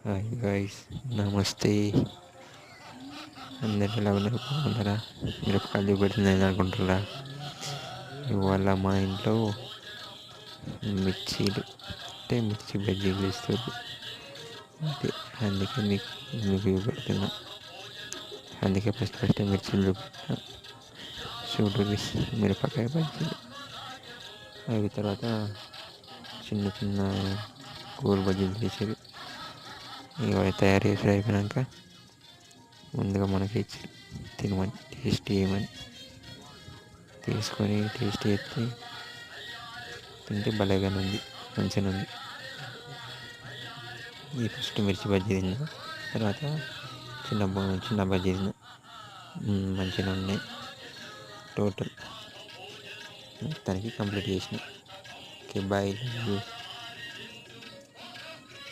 Hi guys, నమస్తే. అందరు ఎలా ఉన్నారు? బాగున్నారా? మిరపకాయలు చూపెడుతుంది అనుకుంటారా? ఇవాళ మా ఇంట్లో మిర్చీలు అంటే మిర్చి బజ్జీలు ఇస్తారు. అంటే అందుకే మీకు చూపెడుతున్నా. అందుకే ఫస్ట్ మిర్చీలు చూపెట్టిన. చూడు, మిరపకాయ బజ్జీలు. అవి తర్వాత చిన్న చిన్న కూర బజ్జీలు చేసేది. ఇవి తయారు చేసి అయిపోయాక ముందుగా మనకి ఇచ్చి తినమని, టేస్ట్ చేయమని తీసుకొని టేస్ట్ చేస్తే తింటే భలేగానే ఉంది, మంచిగా ఉంది. ఈ ఫస్ట్ మిర్చి బజ్జీ తిన్నా, తర్వాత చిన్న బజ్జీ తిన్నా. మంచిగా ఉన్నాయి. టోటల్ మొత్తానికి కంప్లీట్ చేసిన. Okay, bye.